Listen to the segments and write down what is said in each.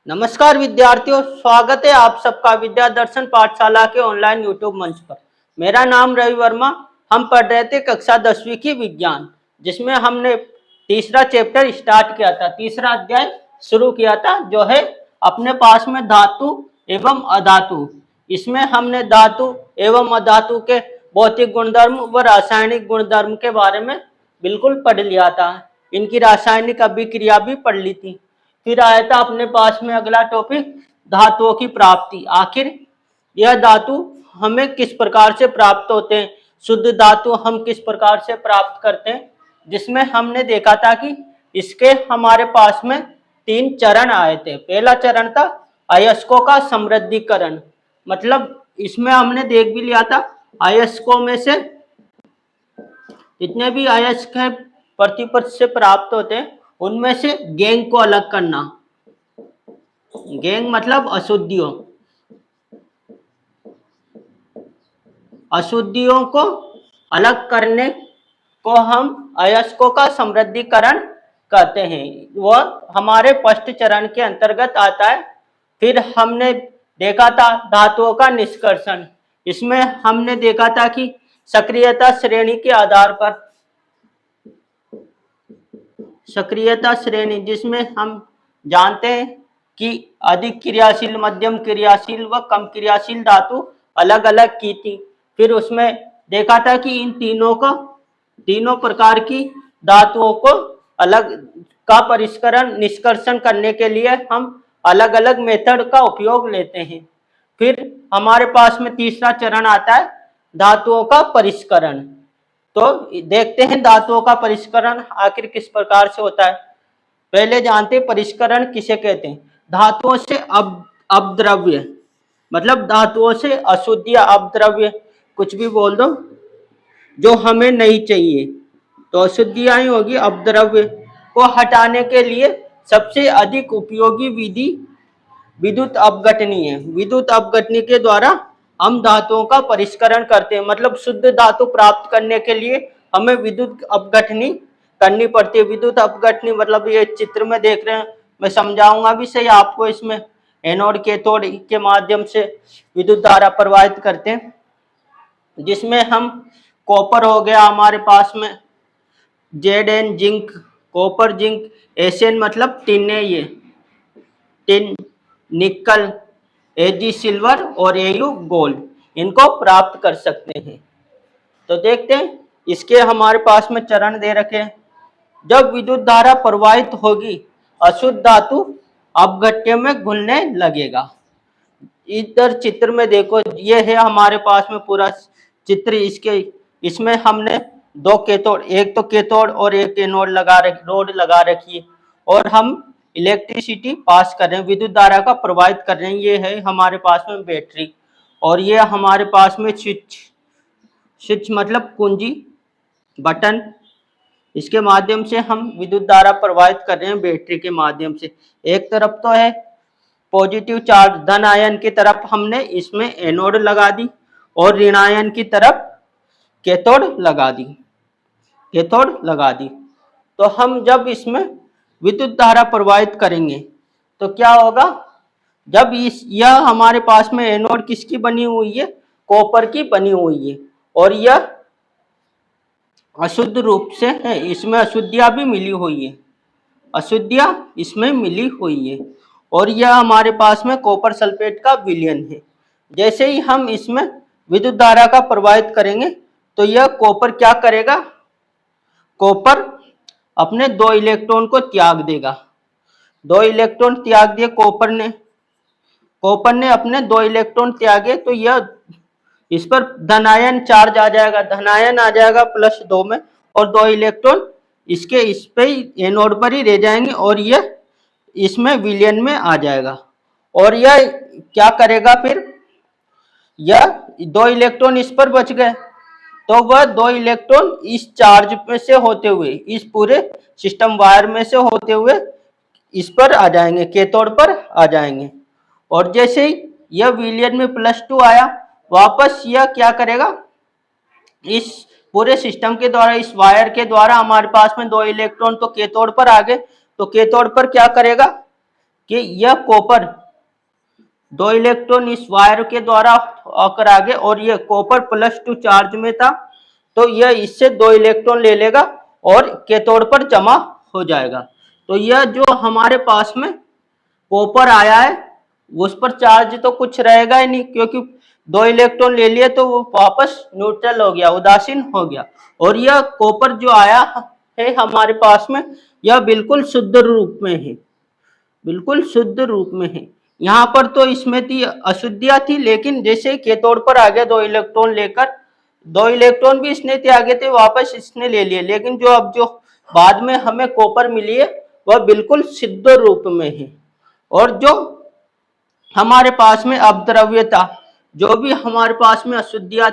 नमस्कार विद्यार्थियों, स्वागत है आप सबका विद्या दर्शन पाठशाला के ऑनलाइन यूट्यूब मंच पर। मेरा नाम रवि वर्मा। हम पढ़ रहे थे कक्षा 10वीं की विज्ञान, जिसमें हमने तीसरा चैप्टर स्टार्ट किया था, तीसरा अध्याय शुरू किया था, जो है अपने पास में धातु एवं अधातु। इसमें हमने धातु एवं अधातु के भौतिक गुणधर्म व रासायनिक गुणधर्म के बारे में बिल्कुल पढ़ लिया था। इनकी रासायनिक अभिक्रिया भी पढ़ ली थी। फिर आया था अपने पास में अगला टॉपिक, धातुओं की प्राप्ति। आखिर यह धातु हमें किस प्रकार से प्राप्त होते हैं, शुद्ध धातु हम किस प्रकार से प्राप्त करते हैं, जिसमें हमने देखा था कि इसके हमारे पास में 3 चरण आए थे। पहला चरण था अयस्कों का समृद्धिकरण, मतलब इसमें हमने देख भी लिया था अयस्कों में से जितने भी अयस्क है प्रतिपद से प्राप्त होते हैं, उनमें से गैंग को अलग करना। गैंग मतलब अशुद्धियों को अलग करने को हम अयस्कों का समृद्धिकरण कहते हैं। वह हमारे फर्स्ट चरण के अंतर्गत आता है। फिर हमने देखा था धातुओं का निष्कर्षण। इसमें हमने देखा था कि सक्रियता श्रेणी के आधार पर, सक्रियता श्रेणी जिसमें हम जानते हैं कि अधिक क्रियाशील, मध्यम क्रियाशील व कम क्रियाशील धातु अलग अलग की थी। फिर उसमें देखा था कि इन तीनों प्रकार की धातुओं को अलग का परिष्करण निष्कर्षण करने के लिए हम अलग अलग मेथड का उपयोग लेते हैं। फिर हमारे पास में तीसरा चरण आता है धातुओं का परिष्करण। तो देखते हैं धातुओं का परिष्करण आखिर किस प्रकार से होता है। पहले जानते हैं परिष्करण किसे कहते हैं। धातुओं से अपद्रव्य, मतलब धातुओं से अशुद्ध या अपद्रव्य, कुछ भी बोल दो, जो हमें नहीं चाहिए, तो अशुद्धियां ही होगी। अपद्रव्य को हटाने के लिए सबसे अधिक उपयोगी विधि विद्युत अपघटनी है। विद्युत अपघटनी के द्वारा हम धातुओं का परिष्करण करते हैं, मतलब शुद्ध धातु प्राप्त करने के लिए हमें विद्युत अपघटनी करनी पड़ती है। विद्युत अपघटनी मतलब ये चित्र में देख रहे हैं, मैं समझाऊंगा भी सही आपको। इसमें एनोड कैथोड के माध्यम से विद्युत धारा प्रवाहित करते हैं, जिसमें हम कॉपर हो गया हमारे पास में, Zn zinc, copper zinc, Sn मतलब टिन है, ये टिन, निकल, Ag सिल्वर और Au गोल्ड, इनको प्राप्त कर सकते हैं। तो देखते हैं इसके हमारे पास में चरण दे रखे हैं। जब विद्युत धारा प्रवाहित होगी, अशुद्ध धातु अपघट्य में घुलने लगेगा। इधर चित्र में देखो, ये है हमारे पास में पूरा चित्र। इसमें हमने 2 कैथोड, एक तो कैथोड और एक एनोड रोड लगा रखी है, और हम इलेक्ट्रिसिटी पास कर रहे हैं, विद्युत धारा का प्रवाहित कर रहे हैं। ये है हमारे पास में बैटरी, और ये हमारे पास में स्विच मतलब कुंजी, बटन। इसके माध्यम से हम विद्युत धारा प्रवाहित कर रहे हैं बैटरी के माध्यम से। एक तरफ तो है पॉजिटिव चार्ज, धन आयन की तरफ हमने इसमें एनोड लगा दी, और ऋण आयन की तरफ कैथोड लगा दी। तो हम जब इसमें विद्युत धारा प्रवाहित करेंगे तो क्या होगा, जब यह हमारे पास में एनोड किसकी बनी हुई है, कॉपर की बनी हुई है, और यह अशुद्ध रूप से है, इसमें अशुद्धियां भी मिली हुई है, अशुद्धियां इसमें मिली हुई है, और यह हमारे पास में कॉपर सल्फेट का विलयन है। जैसे ही हम इसमें विद्युत धारा का प्रवाहित करेंगे तो यह कॉपर क्या करेगा, कॉपर अपने 2 इलेक्ट्रॉन को त्याग देगा। 2 इलेक्ट्रॉन त्याग दिए कॉपर ने अपने 2 इलेक्ट्रॉन त्यागे, तो यह इस पर धनायन चार्ज आ जाएगा, धनायन आ जाएगा +2 में, और 2 इलेक्ट्रॉन इसके इस पे एनोड पर ही रह जाएंगे, और यह इसमें विलयन में आ जाएगा। और यह क्या करेगा, फिर यह 2 इलेक्ट्रॉन इस पर बच गए, तो वह 2 इलेक्ट्रॉन इस चार्ज में से होते हुए, इस पूरे सिस्टम वायर में से होते हुए इस पर आ जाएंगे, कैथोड पर आ जाएंगे। और जैसे ही यह विलयन में +2 आया, वापस यह क्या करेगा, इस पूरे सिस्टम के द्वारा, इस वायर के द्वारा हमारे पास में 2 इलेक्ट्रॉन तो कैथोड पर आ गए, तो कैथोड पर क्या करेगा, कि यह कॉपर 2 इलेक्ट्रॉन इस वायर के द्वारा आकर आगे, और यह कॉपर +2 चार्ज में था, तो यह इससे 2 इलेक्ट्रॉन ले लेगा और कैथोड पर जमा हो जाएगा। तो यह जो हमारे पास में कॉपर आया है उस पर चार्ज तो कुछ रहेगा ही नहीं, क्योंकि 2 इलेक्ट्रॉन ले लिए तो वो वापस न्यूट्रल हो गया, उदासीन हो गया। और यह कॉपर जो आया है हमारे पास में, यह बिल्कुल शुद्ध रूप में है, बिल्कुल शुद्ध रूप में है। यहाँ पर तो इसमें थी अशुद्धियां थी, लेकिन जैसे कैथोड पर आ गया 2 इलेक्ट्रॉन लेकर, 2 इलेक्ट्रॉन भी इसने त्यागे थे, वापस इसने ले लिए, लेकिन जो अब जो बाद में हमें कॉपर मिली है वह बिल्कुल शुद्ध रूप में है। और जो हमारे पास में अपद्रव्यता, जो भी हमारे पास में अशुद्धियां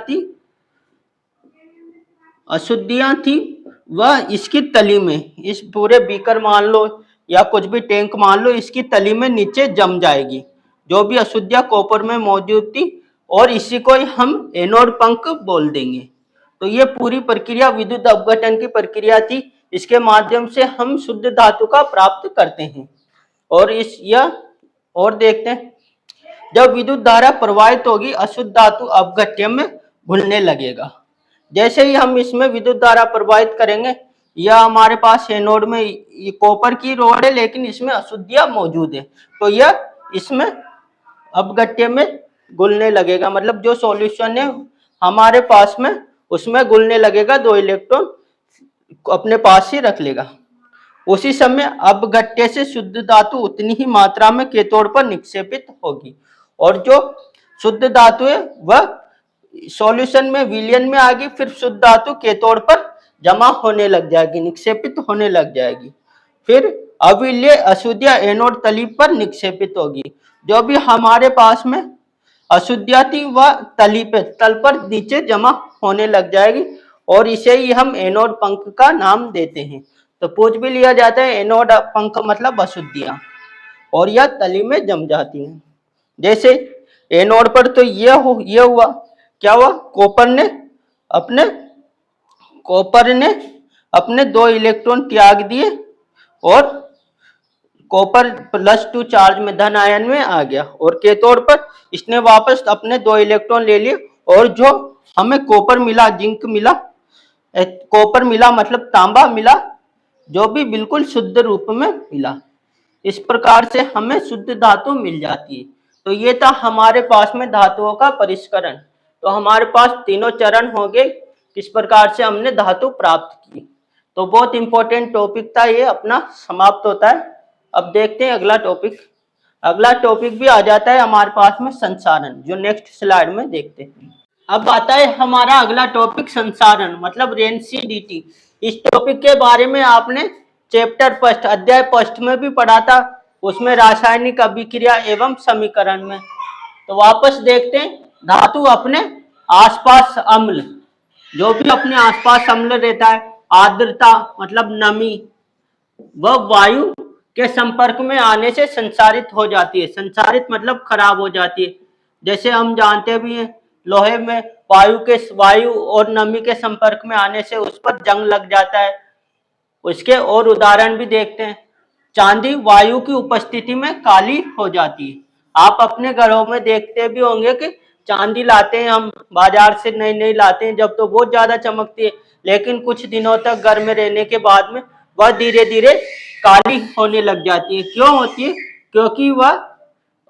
थी वह इसकी तली में, इस पूरे बीकर मान लो या कुछ भी टैंक मान लो, इसकी तली में नीचे जम जाएगी जो भी अशुद्धियां कॉपर में मौजूद थी, और इसी को ही हम एनोड पंख बोल देंगे। तो ये पूरी प्रक्रिया विद्युत अपघटन की प्रक्रिया थी, इसके माध्यम से हम शुद्ध धातु का प्राप्त करते हैं। और देखते हैं, जब विद्युत धारा प्रवाहित होगी अशुद्ध धातु अपघट्य में घुलने लगेगा। जैसे ही हम इसमें विद्युत धारा प्रवाहित करेंगे, यह हमारे पास एनोड में ये कॉपर की रोड है, लेकिन इसमें अशुद्धियां मौजूद है, तो यह इसमें अपघट्य में घुलने लगेगा, मतलब जो सॉल्यूशन है हमारे पास में उसमें घुलने लगेगा, 2 इलेक्ट्रॉन अपने पास ही रख लेगा। उसी समय अपघट्य से शुद्ध धातु उतनी ही मात्रा में कैथोड पर निक्षेपित होगी, और जो शुद्ध धातु है वह सॉल्यूशन में विलयन में आएगी, फिर शुद्ध धातु कैथोड पर जमा होने लग जाएगी, निक्षेपित होने लग जाएगी। फिर अविलय अशुद्धियां एनोड तली पर निक्षेपित होगी। जो भी हमारे पास में अशुद्धियां थी वह तल पर नीचे जमा होने लग जाएगी, और इसे ही हम एनोड पंख का नाम देते हैं। तो पूछ भी लिया जाता है एनोड पंख मतलब अशुद्धियां, और यह तली में जम जाती हैं। जैसे एनोड पर तो ये हुआ, क्या हुआ, कॉपर ने अपने 2 इलेक्ट्रॉन त्याग दिए और कॉपर +2 चार्ज में धन आयन में आ गया, और कैथोड पर इसने वापस अपने 2 इलेक्ट्रॉन ले लिए, और जो हमें कॉपर मिला, जिंक मिला, कॉपर मिला मतलब तांबा मिला, जो भी बिल्कुल शुद्ध रूप में मिला। इस प्रकार से हमें शुद्ध धातु मिल जाती है। तो ये था हमारे पास में धातुओं का परिष्करण। तो हमारे पास तीनों चरण हो गए, किस प्रकार से हमने धातु प्राप्त की। तो बहुत इंपॉर्टेंट टॉपिक था ये, अपना समाप्त होता है। अब देखते हैं अगला टॉपिक। अगला टॉपिक भी आ जाता है हमारे पास में संसारण, जो नेक्स्ट स्लाइड में देखते हैं। अब आता है हमारा अगला टॉपिक संसारण मतलब रेनसीडीटी। इस टॉपिक के बारे में आपने चैप्टर फर्स्ट अध्याय फर्स्ट में भी पढ़ा था, उसमें रासायनिक अभिक्रिया एवं समीकरण में। तो वापस देखते हैं, धातु अपने आसपास अम्ल, जो भी अपने आसपास अम्ल रहता है, आर्द्रता मतलब नमी, वह वायु के संपर्क में आने से संसारित हो जाती है। संसारित मतलब खराब हो जाती है। जैसे हम जानते भी हैं, लोहे में वायु और नमी के संपर्क में आने से उस पर जंग लग जाता है। उसके और उदाहरण भी देखते हैं। चांदी वायु की उपस्थिति में काली हो जाती है। आप अपने घरों में देखते भी होंगे कि चांदी लाते हैं हम बाजार से, नई नई लाते हैं जब, तो बहुत ज्यादा चमकती है, लेकिन कुछ दिनों तक घर में रहने के बाद में वह धीरे धीरे काली होने लग जाती है। क्यों होती है? क्योंकि वह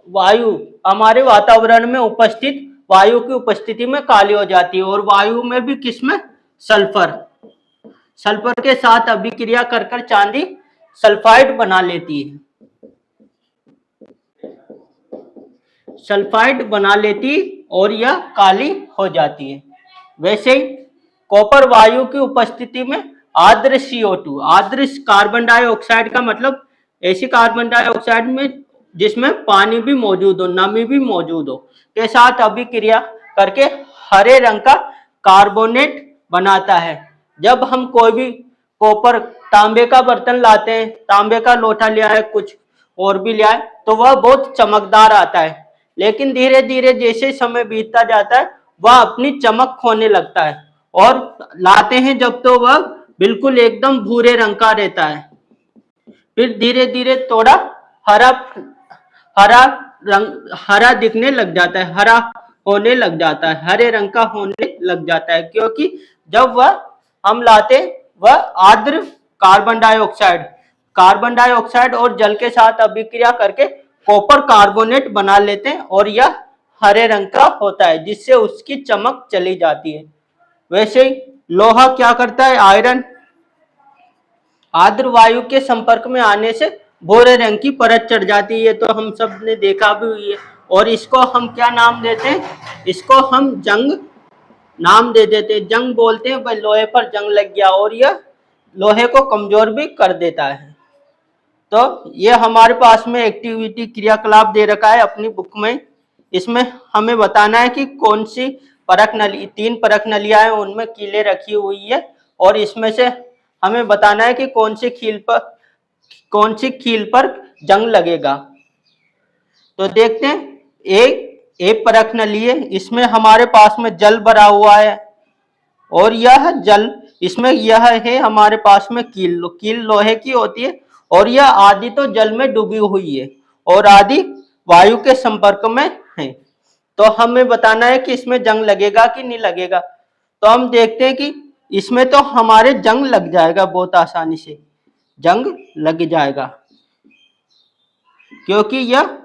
वायु हमारे वातावरण में उपस्थित वायु की उपस्थिति में काली हो जाती है। और वायु में भी किसमें? सल्फर के साथ अभिक्रिया कर कर चांदी सल्फाइड बना लेती है, सल्फाइड बना लेती और यह काली हो जाती है। वैसे ही कॉपर वायु की उपस्थिति में आर्द्र CO2, आर्द्र कार्बन डाइऑक्साइड का मतलब ऐसी कार्बन डाइऑक्साइड में जिसमें पानी भी मौजूद हो, नमी भी मौजूद हो, के साथ अभिक्रिया करके हरे रंग का कार्बोनेट बनाता है। जब हम कोई भी कॉपर तांबे का बर्तन लाते हैं, तांबे का लोटा लिया है, कुछ और भी लिया है, तो वह बहुत चमकदार आता है, लेकिन धीरे धीरे जैसे समय बीतता जाता है वह अपनी चमक खोने लगता है, और लाते हैं जब तो वह बिल्कुल एकदम भूरे रंग का रहता है। फिर धीरे धीरे थोड़ा हरा हरा रंग, हरा दिखने लग जाता है, हरा होने लग जाता है, हरे रंग का होने लग जाता है, क्योंकि जब वह हम लाते वह आर्द्र कार्बन डाइऑक्साइड और जल के साथ अभिक्रिया करके कॉपर कार्बोनेट बना लेते हैं और यह हरे रंग का होता है, जिससे उसकी चमक चली जाती है। वैसे ही लोहा क्या करता है, आयरन आर्द्र वायु के संपर्क में आने से भूरे रंग की परत चढ़ जाती है, ये तो हम सब ने देखा भी हुई है। और इसको हम क्या नाम देते हैं, इसको हम जंग नाम दे देते हैं, जंग बोलते हैं, भाई लोहे पर जंग लग गया, और यह लोहे को कमजोर भी कर देता है। तो ये हमारे पास में एक्टिविटी क्रियाकलाप दे रखा है अपनी बुक में। इसमें हमें बताना है कि कौन सी परख नली, 3 परख नलियां हैं, उनमें कीलें रखी हुई है, और इसमें से हमें बताना है कि कौन सी कील पर जंग लगेगा। तो देखते हैं, एक परख नली है, इसमें हमारे पास में जल भरा हुआ है, और यह जल, इसमें यह है हमारे पास में कील लोहे की होती है, और यह आधी तो जल में डूबी हुई है और आधी वायु के संपर्क में है। तो हमें बताना है कि इसमें जंग लगेगा कि नहीं लगेगा। तो हम देखते हैं कि इसमें तो हमारे जंग लग जाएगा, बहुत आसानी से जंग लग जाएगा, क्योंकि यह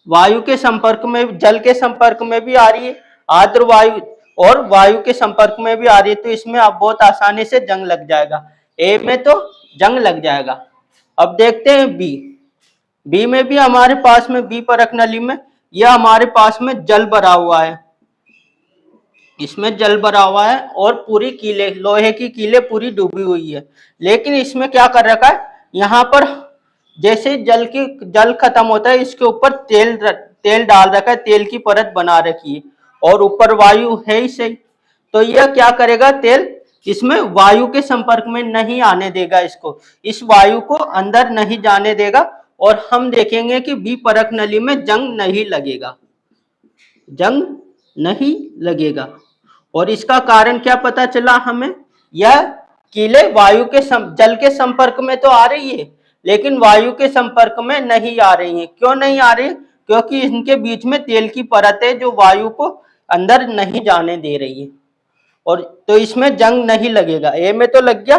वायु के संपर्क में, जल के संपर्क में भी आ रही है, आर्द्र वायु और वायु के संपर्क में भी आ रही है, तो इसमें अब बहुत आसानी से जंग लग जाएगा। ए में तो जंग लग जाएगा। अब देखते हैं बी में भी हमारे पास में, बी परख नली में यह हमारे पास में जल भरा हुआ है, इसमें जल भरा हुआ है और पूरी कीले, लोहे की कीले पूरी डूबी हुई है। लेकिन इसमें क्या कर रखा है, यहाँ पर जैसे जल खत्म होता है, इसके ऊपर तेल डाल रखा है, तेल की परत बना रखी है, और ऊपर वायु है ही सही। तो यह क्या करेगा, तेल इसमें वायु के संपर्क में नहीं आने देगा, इसको, इस वायु को अंदर नहीं जाने देगा, और हम देखेंगे कि बी परख नली में जंग नहीं लगेगा, जंग नहीं लगेगा। और इसका कारण क्या पता चला हमें, यह कीले वायु के जल के संपर्क में तो आ रही है, लेकिन वायु के संपर्क में नहीं आ रही है। क्यों नहीं आ रही? क्योंकि इनके बीच में तेल की परत है जो वायु को अंदर नहीं जाने दे रही है, और तो इसमें जंग नहीं लगेगा। ए में तो लग गया,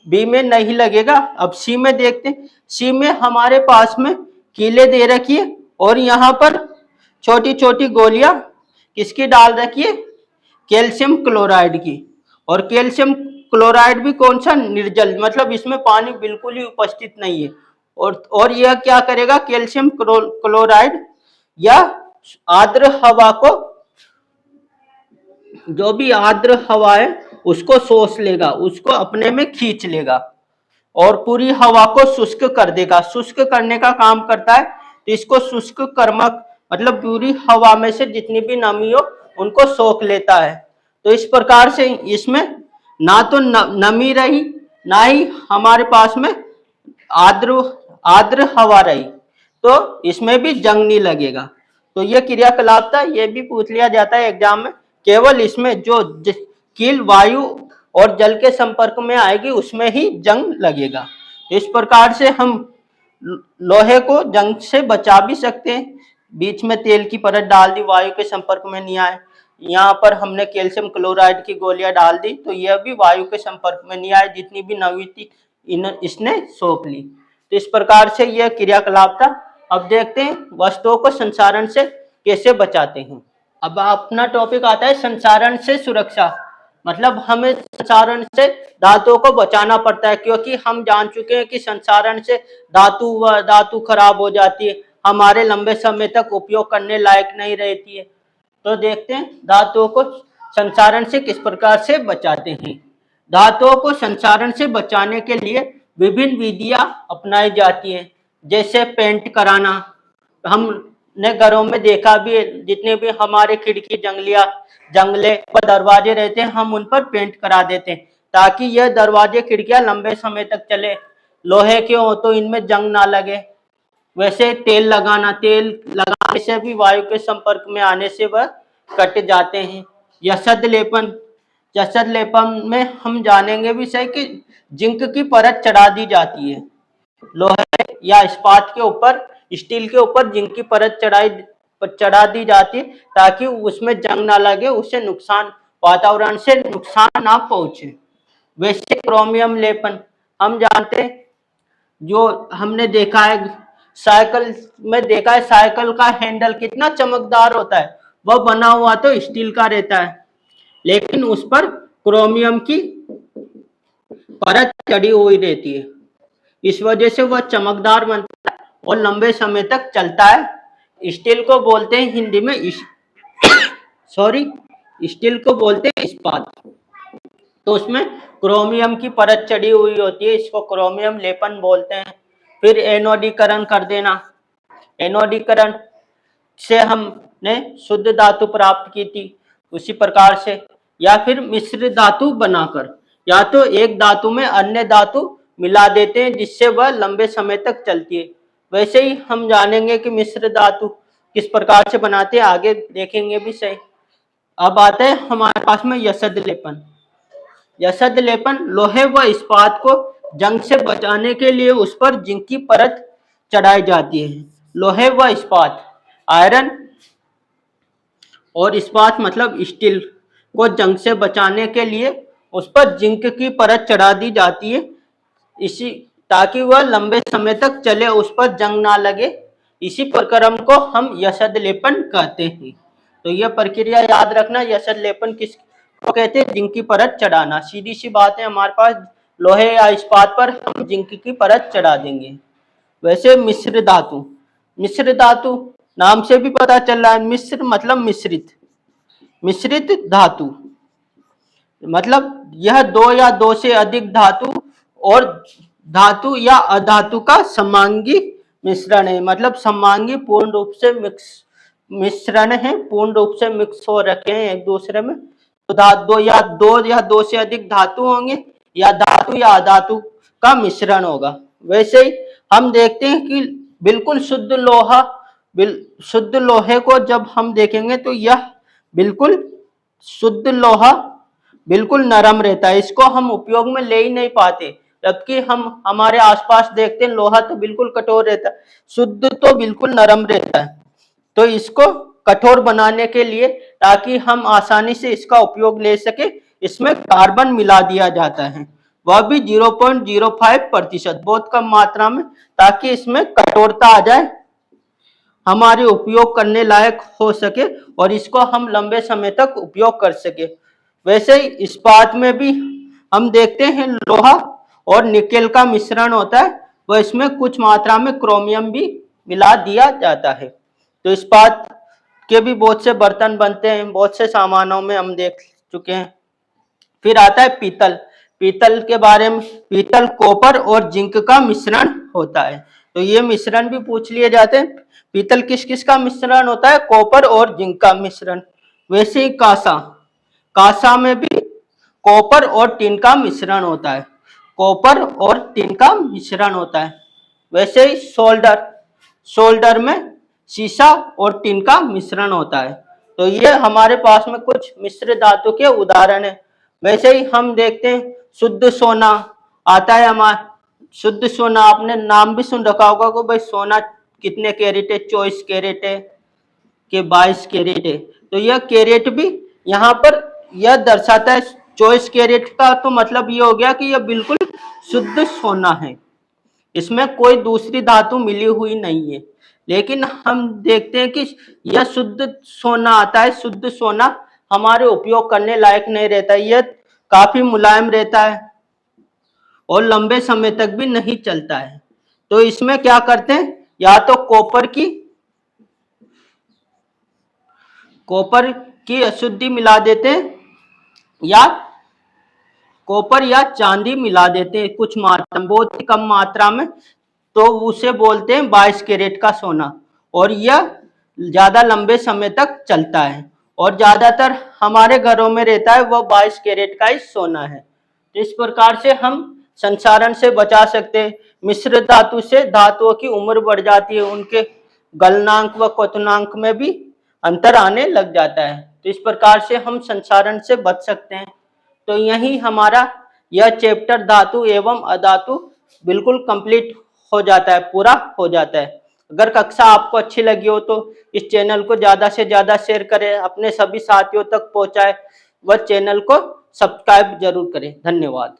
बी में नहीं लगेगा। अब सी में देखते हैं, सी में हमारे पास में कीले दे रखी है, और यहाँ पर छोटी छोटी गोलियां किसकी डाल रखी है, कैल्शियम क्लोराइड की। और कैल्शियम क्लोराइड भी कौन सा, निर्जल, मतलब इसमें पानी बिल्कुल ही उपस्थित नहीं है। और यह क्या करेगा, कैल्शियम क्लोराइड या आर्द्र हवा को, जो भी आर्द्र हवा है उसको सोच लेगा, उसको अपने में खींच लेगा, और पूरी हवा को शुष्क कर देगा। शुष्क करने का काम करता है, तो इसको शुष्क कर्मक, मतलब पूरी हवा में से जितनी भी नमी हो उनको सोख लेता है। तो इस प्रकार से इसमें ना तो नमी रही, ना ही हमारे पास में आर्द्र हवा रही, तो इसमें भी जंग नहीं लगेगा। तो ये क्रियाकलाप था, ये भी पूछ लिया जाता है एग्जाम में। केवल इसमें जो कील वायु और जल के संपर्क में आएगी उसमें ही जंग लगेगा। इस प्रकार से हम लोहे को जंग से बचा भी सकते हैं। बीच में तेल की परत डाल दी, वायु के संपर्क में नहीं आए। यहाँ पर हमने कैल्शियम क्लोराइड की गोलियां डाल दी, तो यह भी वायु के संपर्क में नहीं आए, जितनी भी नमी थी इसने सोख ली। तो इस प्रकार से यह क्रियाकलाप था। अब देखते हैं वस्तुओं को संसारण से कैसे बचाते हैं। अब अपना टॉपिक आता है संसारण से सुरक्षा। मतलब हमें संसारण से धातुओं को बचाना पड़ता है, क्योंकि हम जान चुके हैं कि संसारण से धातु खराब हो जाती है, हमारे लंबे समय तक उपयोग करने लायक नहीं रहती है। तो देखते हैं धातुओं को संसारण से किस प्रकार से बचाते हैं। धातुओं को संसारण से बचाने के लिए विभिन्न विधियां अपनाई जाती हैं, जैसे पेंट कराना। हमने घरों में देखा भी है, जितने भी हमारे खिड़की जंगले व दरवाजे रहते हैं, हम उन पर पेंट करा देते हैं, ताकि यह दरवाजे खिड़कियां लंबे समय तक चले। लोहे के हो तो इनमें जंग ना लगे। वैसे तेल लगाने से भी वायु के संपर्क में आने से वह कट जाते हैं। यशद लेपन में हम जानेंगे भी सही कि जिंक की परत चढ़ा दी जाती है लोहे या इस्पात के ऊपर। स्टील के ऊपर जिंक की परत चढ़ा दी जाती है ताकि उसमें जंग ना लगे, उसे नुकसान, वातावरण से नुकसान ना पहुंचे। वैसे क्रोमियम लेपन हम जानते हैं, जो हमने देखा है साइकिल में, देखा है साइकिल का हैंडल कितना चमकदार होता है, वह बना हुआ तो स्टील का रहता है, लेकिन उस पर क्रोमियम की परत चढ़ी हुई रहती है। इस वजह से वह चमकदार बनता है और लंबे समय तक चलता है। स्टील को बोलते हैं हिंदी में सॉरी स्टील को बोलते हैं इस्पात। तो उसमें क्रोमियम की परत चढ़ी हुई होती है, इसको क्रोमियम लेपन बोलते हैं। फिर एनोडीकरण कर देना, एनोडीकरण से हमने शुद्ध धातु प्राप्त की थी उसी प्रकार से, या फिर मिश्र धातु बनाकर, या तो एक धातु में अन्य धातु मिला देते हैं जिससे वह लंबे समय तक चलती है। वैसे ही हम जानेंगे कि मिश्र धातु किस प्रकार से बनाते हैं, आगे देखेंगे भी सही। अब आते हैं हमारे पास में यशद लेपन। यशद लेपन लोहे व इस्पात को जंग से बचाने के लिए उस पर जिंक की परत चढ़ाई जाती है। लोहे व इस्पात, आयरन और इस्पात मतलब स्टील को जंग से बचाने के लिए उस पर जिंक की परत चढ़ा दी जाती है, इसी ताकि वह लंबे समय तक चले, उस पर जंग ना लगे। इसी प्रक्रम को हम यशद लेपन कहते हैं। तो यह प्रक्रिया याद रखना, यशद लेपन किस को कहते हैं, जिंक की परत चढ़ाना। सीधी सी बात है, हमारे पास लोहे या इस्पात पर हम जिंक की परत चढ़ा देंगे। वैसे मिश्र धातु, मिश्र धातु नाम से भी पता चल रहा है, मिश्र मतलब मिश्रित, मिश्रित धातु मतलब यह दो या दो से अधिक धातु और धातु या अधातु का समांगी मिश्रण है। मतलब समांगी पूर्ण रूप से मिश्रण है, पूर्ण रूप से मिक्स हो रखे हैं एक दूसरे में। तो दो या दो से अधिक धातु होंगे, या धातु या अधातु का मिश्रण होगा। वैसे ही हम देखते हैं कि बिल्कुल शुद्ध लोहा, शुद्ध लोहे को जब हम देखेंगे तो यह बिल्कुल शुद्ध लोहा बिल्कुल नरम रहता है, इसको हम उपयोग में ले ही नहीं पाते। जबकि हम हमारे आसपास देखते हैं लोहा तो बिल्कुल कठोर रहता है, शुद्ध तो बिल्कुल नरम रहता है। तो इसको कठोर बनाने के लिए, ताकि हम आसानी से इसका उपयोग ले सके, इसमें कार्बन मिला दिया जाता है, वह भी 0.05%, बहुत कम मात्रा में, ताकि इसमें कठोरता आ जाए, हमारे उपयोग करने लायक हो सके और इसको हम लंबे समय तक उपयोग कर सके। वैसे ही इस्पात में भी हम देखते हैं लोहा और निकेल का मिश्रण होता है, वह इसमें कुछ मात्रा में क्रोमियम भी मिला दिया जाता है। तो इस्पात के भी बहुत से बर्तन बनते हैं, बहुत से सामानों में हम देख चुके हैं। फिर आता है पीतल। पीतल के बारे में, पीतल कॉपर और जिंक का मिश्रण होता है, तो ये मिश्रण भी पूछ लिए जाते हैं। पीतल किस किस का मिश्रण होता है, कॉपर और जिंक का मिश्रण। वैसे ही कांसा, कांसा में भी कॉपर और टिन का मिश्रण होता है, कॉपर और टिन का मिश्रण होता है। वैसे ही सोल्डर, सोल्डर में सीसा और टिन का मिश्रण होता है। तो ये हमारे पास में कुछ मिश्र धातु के उदाहरण है। वैसे ही हम देखते हैं शुद्ध सोना आता है हमारा, शुद्ध सोना आपने नाम भी सुन रखा होगा कि भाई सोना कितने कैरेट है, 24 कैरेट है कि 22 कैरेट है। तो यह कैरेट भी यहाँ पर यह दर्शाता है, 24 कैरेट का तो मतलब ये हो गया कि यह बिल्कुल शुद्ध सोना है, इसमें कोई दूसरी धातु मिली हुई नहीं है। लेकिन हम देखते हैं कि यह शुद्ध सोना आता है, शुद्ध सोना हमारे उपयोग करने लायक नहीं रहता, यह काफी मुलायम रहता है और लंबे समय तक भी नहीं चलता है। तो इसमें क्या करते हैं, या तो कॉपर की अशुद्धि मिला देते हैं, या कॉपर या चांदी मिला देते हैं कुछ मात्रा, बहुत ही कम मात्रा में, तो उसे बोलते हैं 22 कैरेट का सोना, और यह ज्यादा लंबे समय तक चलता है और ज्यादातर हमारे घरों में रहता है, वह 22 कैरेट का ही सोना है। तो इस प्रकार से हम संसारण से बचा सकते हैं। मिश्र धातु से धातुओं की उम्र बढ़ जाती है, उनके गलनांक व क्वथनांक में भी अंतर आने लग जाता है। तो इस प्रकार से हम संसारण से बच सकते हैं। तो यही हमारा यह चैप्टर धातु एवं अधातु बिल्कुल कंप्लीट हो जाता है, पूरा हो जाता है। अगर कक्षा आपको अच्छी लगी हो तो इस चैनल को ज़्यादा से ज़्यादा शेयर करें, अपने सभी साथियों तक पहुंचाएं व चैनल को सब्सक्राइब जरूर करें। धन्यवाद।